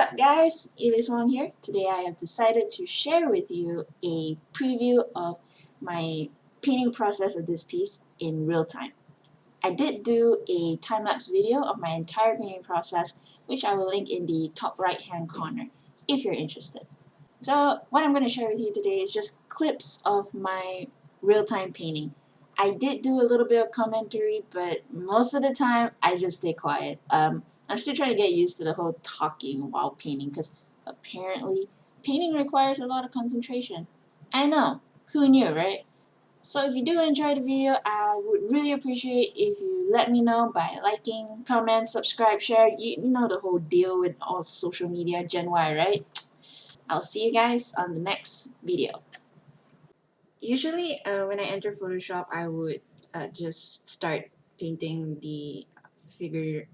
Sup guys, Elise Wong here. Today I have decided to share with you a preview of my painting process of this piece in real time. I did do a time-lapse video of my entire painting process, which I will link in the top right hand corner if you're interested. So what I'm going to share with you today is just clips of my real-time painting. I did do a little bit of commentary, but most of the time I just stay quiet. I'm still trying to get used to the whole talking while painting because apparently painting requires a lot of concentration. I know, who knew, right? So if you do enjoy the video, I would really appreciate if you let me know by liking, comment, subscribe, share. You know the whole deal with all social media, Gen Y, right? I'll see you guys on the next video. Usually when I enter Photoshop, I would just start painting the figure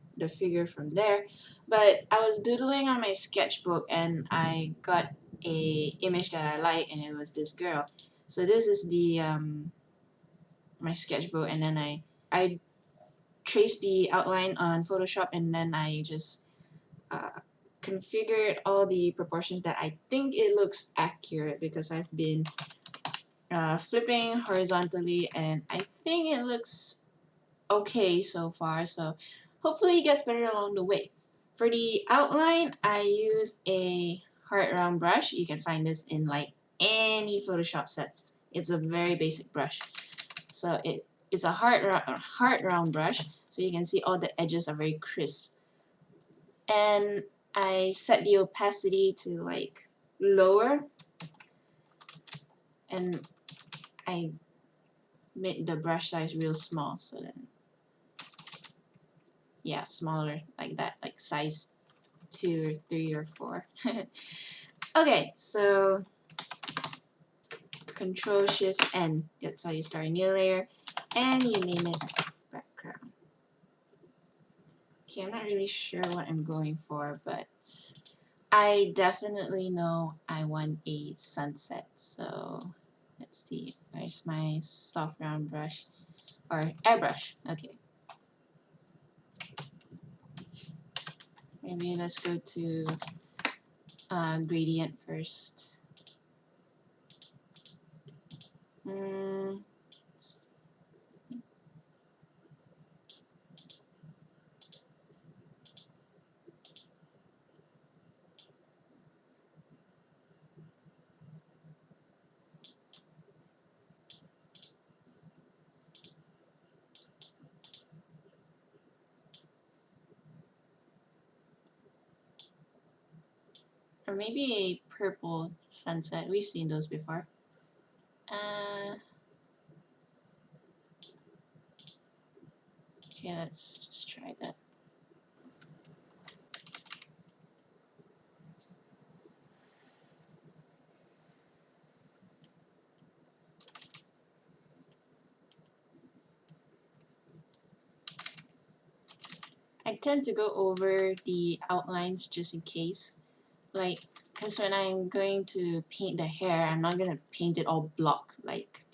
from there. But I was doodling on my sketchbook and I got a image that I like, and it was this girl. So this is the my sketchbook, and then I traced the outline on Photoshop, and then I just configured all the proportions that I think it looks accurate because I've been flipping horizontally and I think it looks okay so far, so hopefully it gets better along the way. For the outline, I used a hard round brush. You can find this in like any Photoshop sets. It's a very basic brush. So it's a hard round brush, so you can see all the edges are very crisp. And I set the opacity to like lower, and I made the brush size real small, so then yeah, smaller like that, like size 2 or 3 or 4. Okay, so Control Shift N, that's how you start a new layer, and you name it background. Okay, I'm not really sure what I'm going for, but I definitely know I want a sunset. So let's see, where's my soft round brush or airbrush? Okay, maybe let's go to gradient first. Or maybe a purple sunset. We've seen those before. Okay, let's just try that. I tend to go over the outlines just in case. Like, because when I'm going to paint the hair, I'm not going to paint it all block like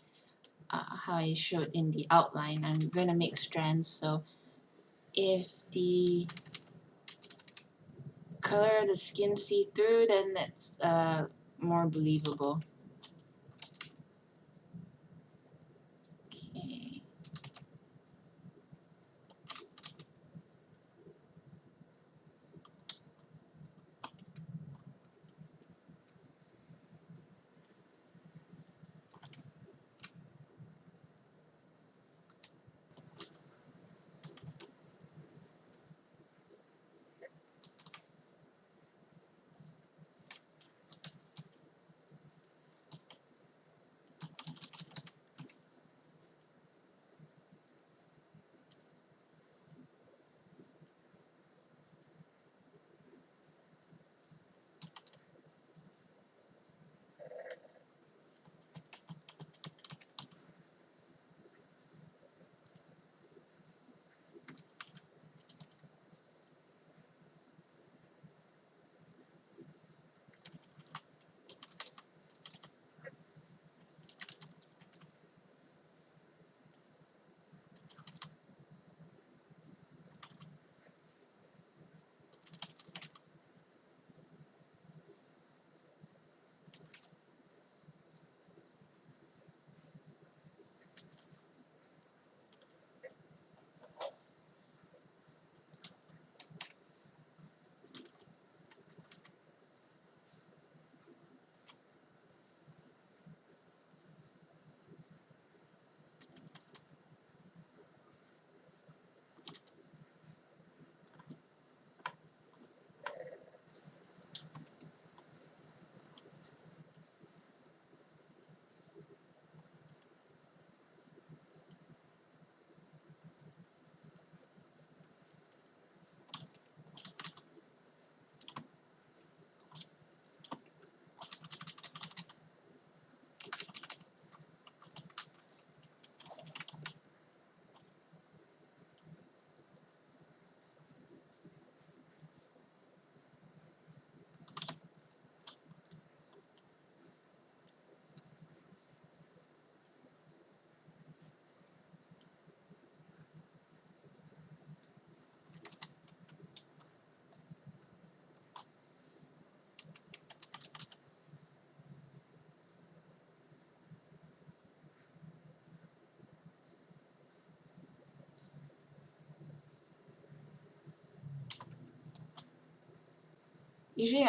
how I showed in the outline. I'm going to make strands, so if the color of the skin see-through, then that's more believable. Okay. Usually,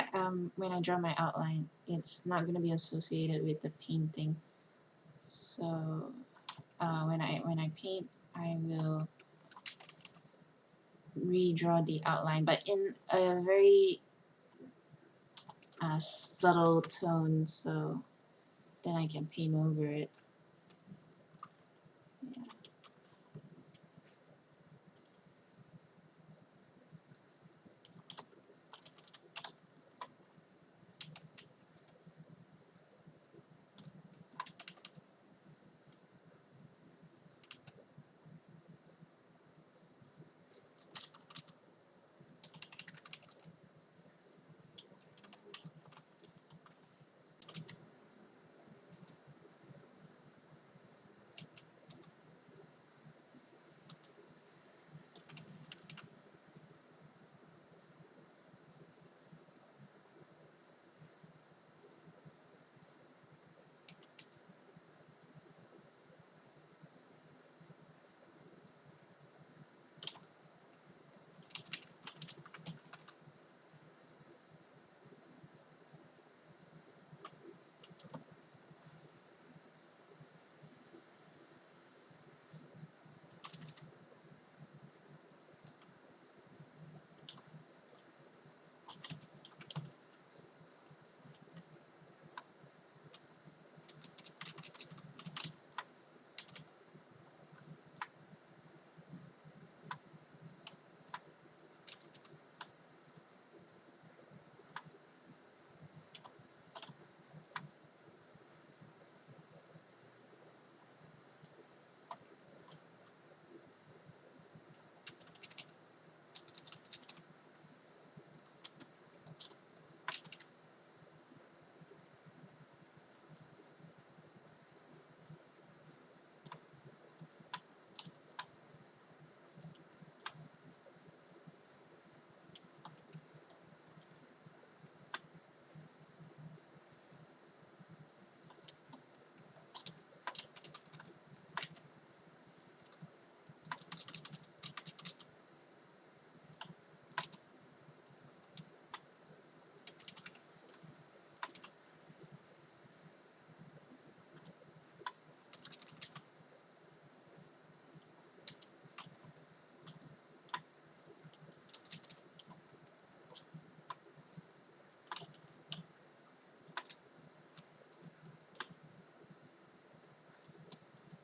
when I draw my outline, it's not going to be associated with the painting. So when I paint, I will redraw the outline, but in a very subtle tone, so then I can paint over it. Yeah.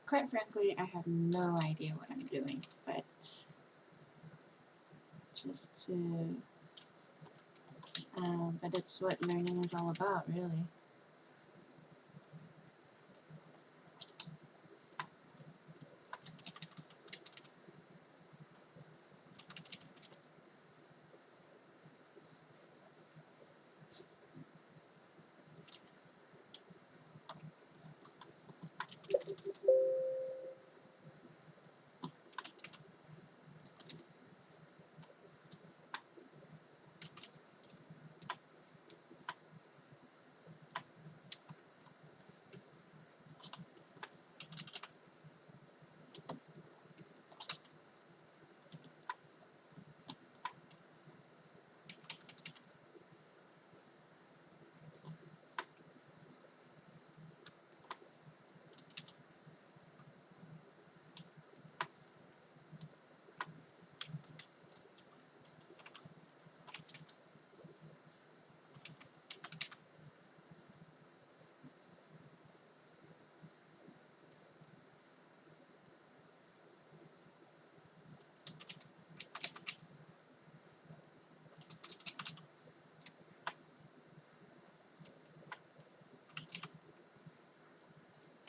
Quite frankly, I have no idea what I'm doing, but just to, but that's what learning is all about, really.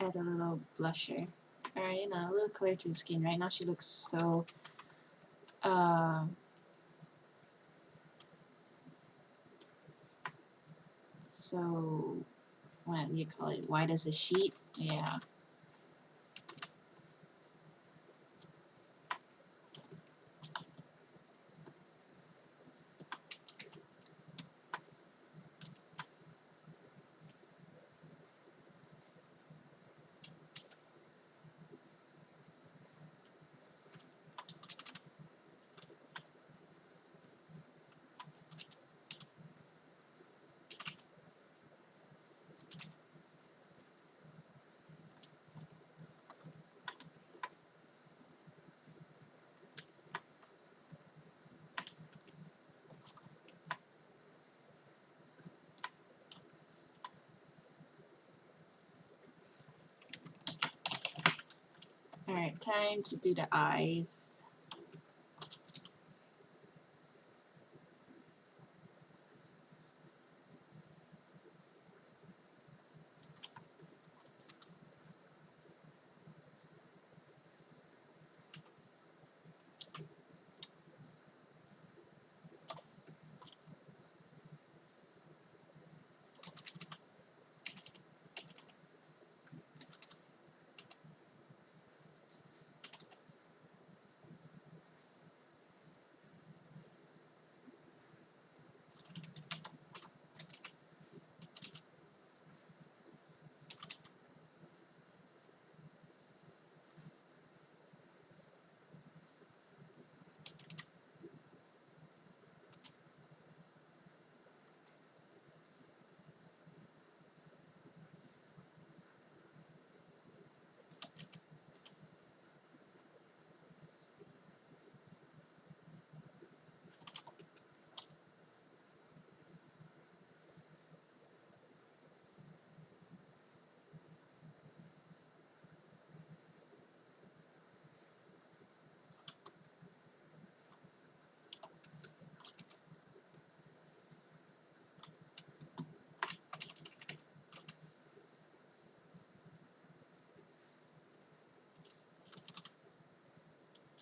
Add a little blusher, or a little color to the skin. Right now she looks so so, what do you call it, white as a sheet. Yeah. time to do the eyes.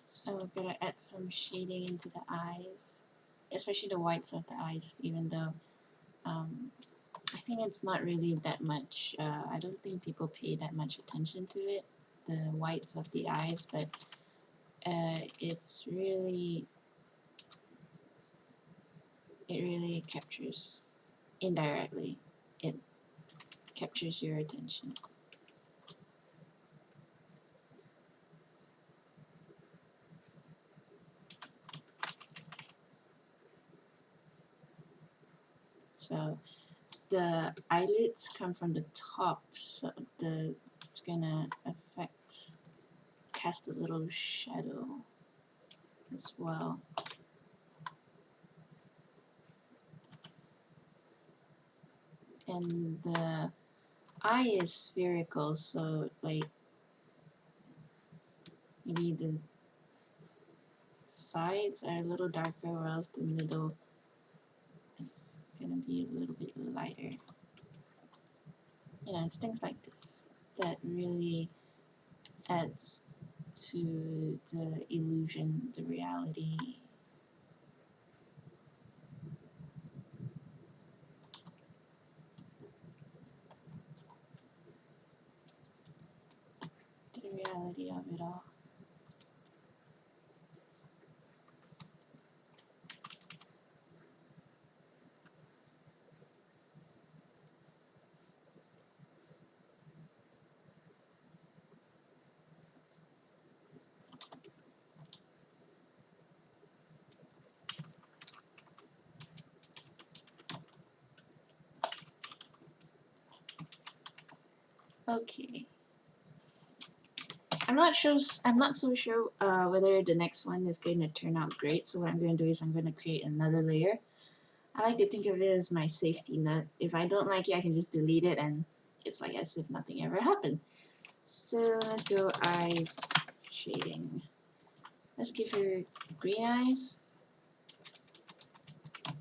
So we're gonna add some shading into the eyes, especially the whites of the eyes, even though I think it's not really that much, I don't think people pay that much attention to it, the whites of the eyes, but it really captures, indirectly, it captures your attention. So the eyelids come from the top, so it's gonna cast a little shadow as well. And the eye is spherical, so like maybe the sides are a little darker, or else the middle is gonna be a little bit lighter. You know, it's things like this that really adds to the illusion, the reality. The reality of it all. Okay. I'm not so sure whether the next one is going to turn out great. So what I'm going to do is I'm going to create another layer. I like to think of it as my safety net. If I don't like it, I can just delete it, and it's like as if nothing ever happened. So let's go eyes shading. Let's give her green eyes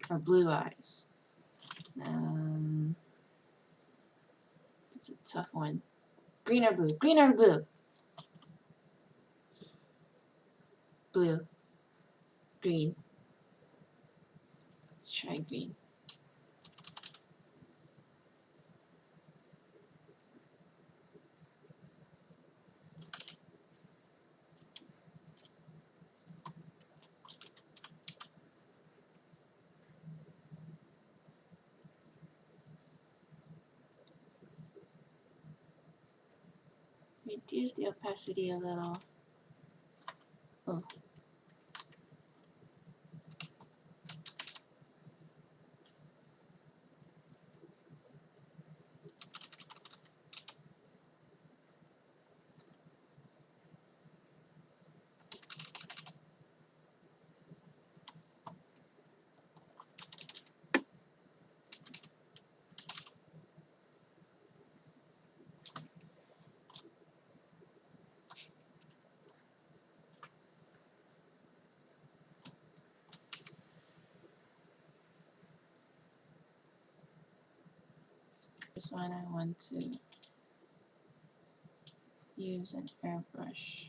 or blue eyes. It's a tough one. Green or blue? Green or blue? Blue. Green. Let's try green. Reduce the opacity a little. Oh. this one I want to use an airbrush.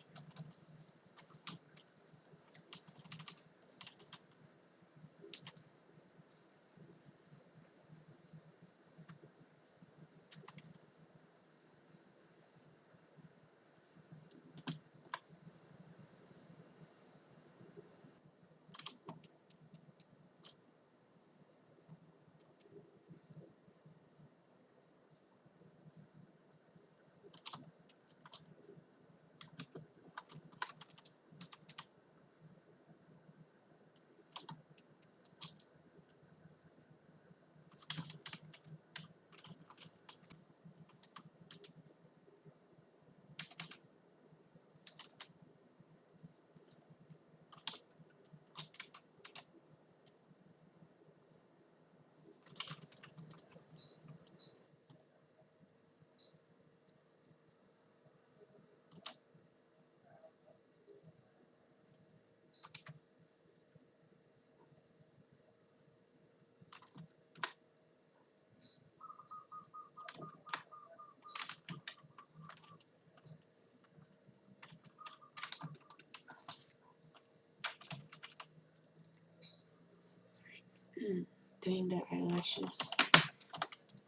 Doing the eyelashes.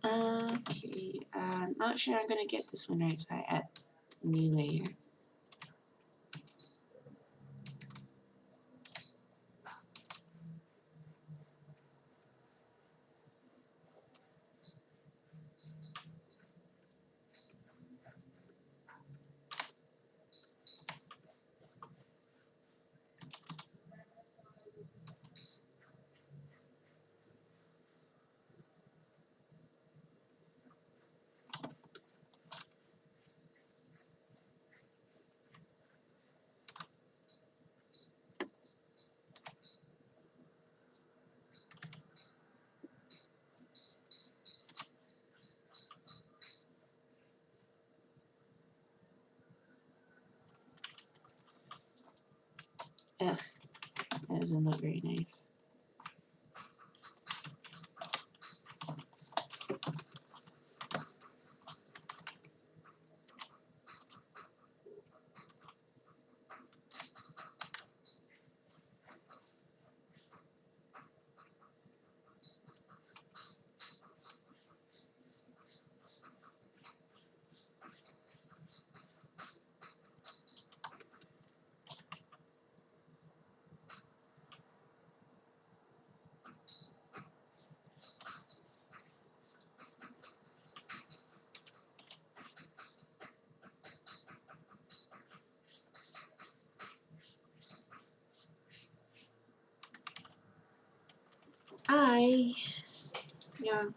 Okay, not sure I'm gonna get this one right, so I add new layer. Ugh, that doesn't look very nice.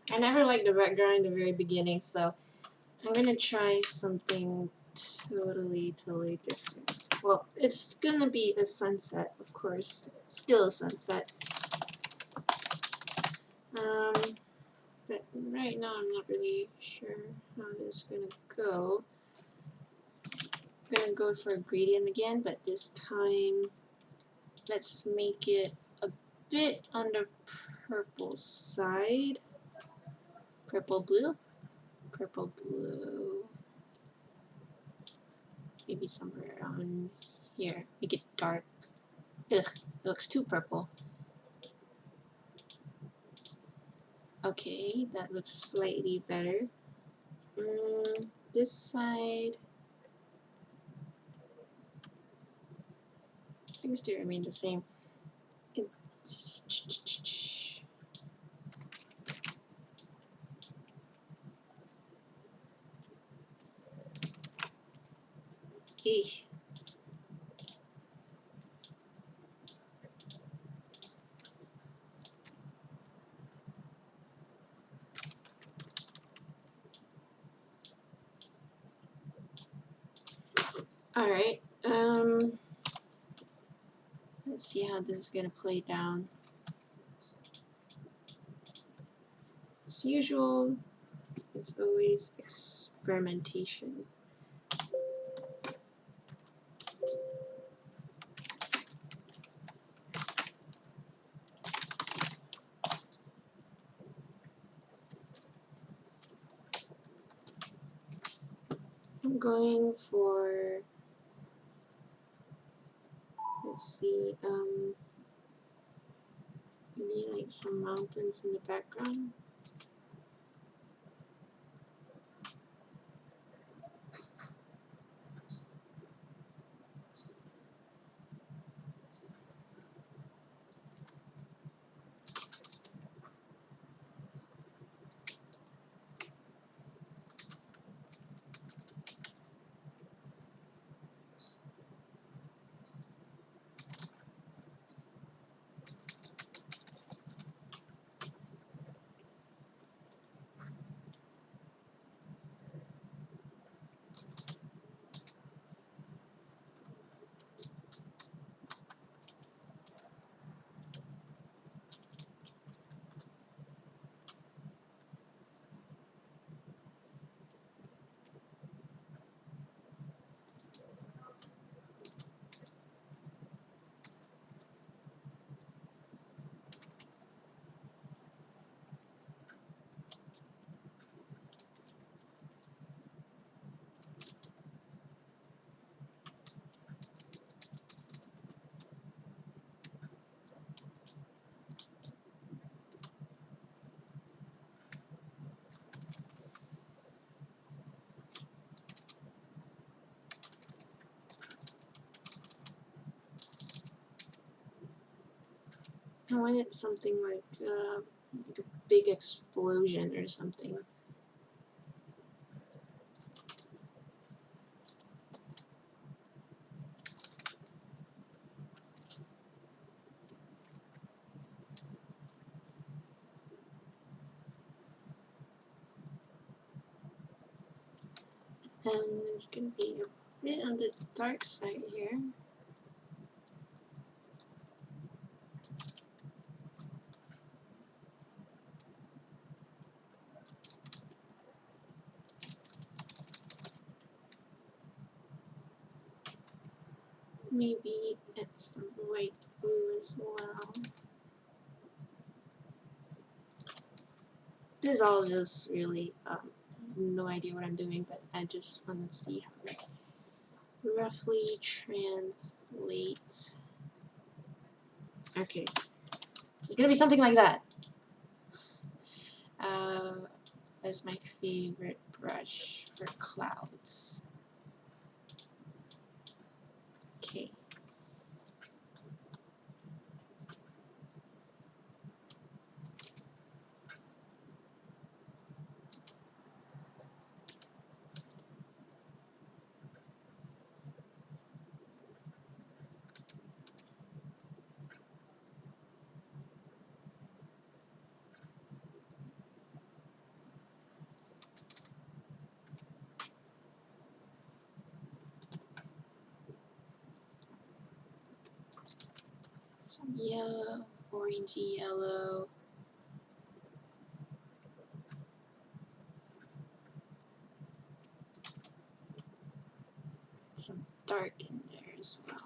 I never liked the background in the very beginning, so I'm gonna try something totally different. Well, it's gonna be a sunset, of course. It's still a sunset. But right now I'm not really sure how this is gonna go. I'm gonna go for a gradient again, but this time let's make it a bit on the purple side. Purple blue. Maybe somewhere around here. Make it dark. Ugh, it looks too purple. Okay, that looks slightly better. This side, things still remain the same. Eesh. Alright, let's see how this is gonna play down. As usual, it's always experimentation. I'm going for, let's see, maybe like some mountains in the background. I wanted something like a big explosion or something. And it's gonna be a bit on the dark side here. Maybe add some light blue as well. This is all just really no idea what I'm doing, but I just want to see how it roughly translate. Okay, so it's gonna be something like that. That's my favorite brush for clouds. Okay. Some yellow, orangey yellow. Some dark in there as well.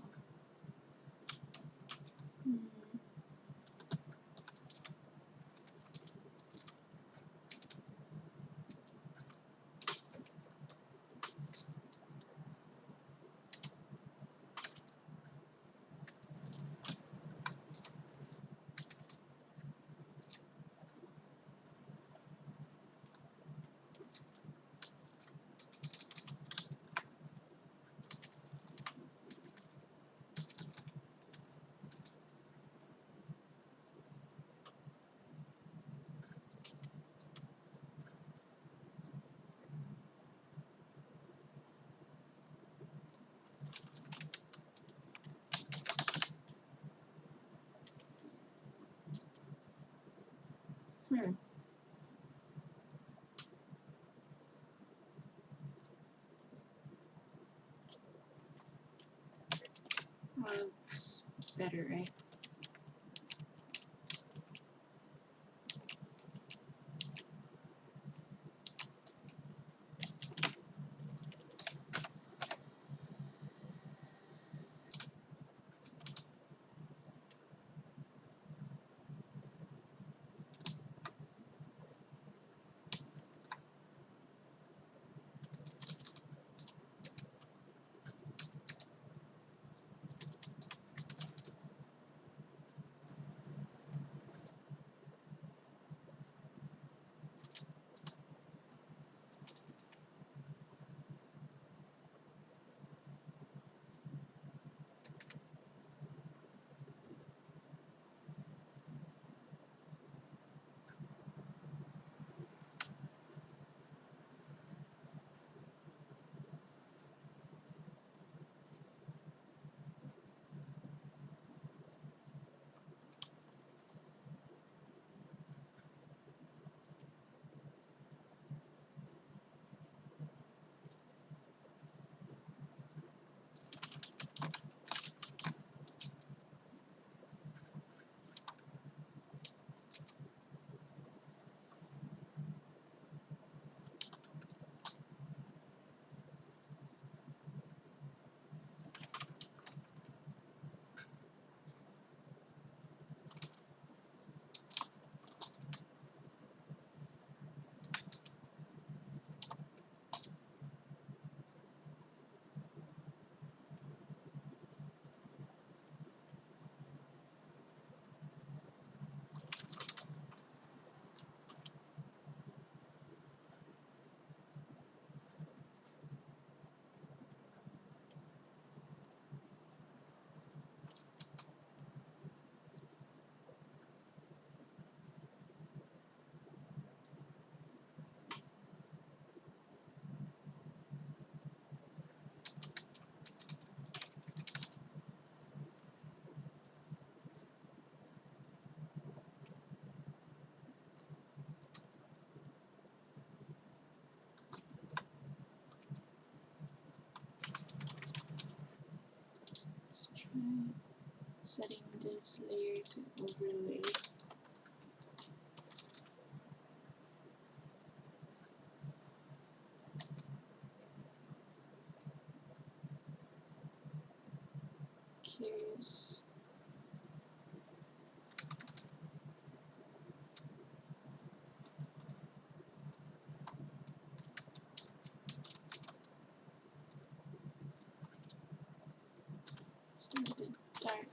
Looks better, right? setting this layer to overlay. Curious. So the dark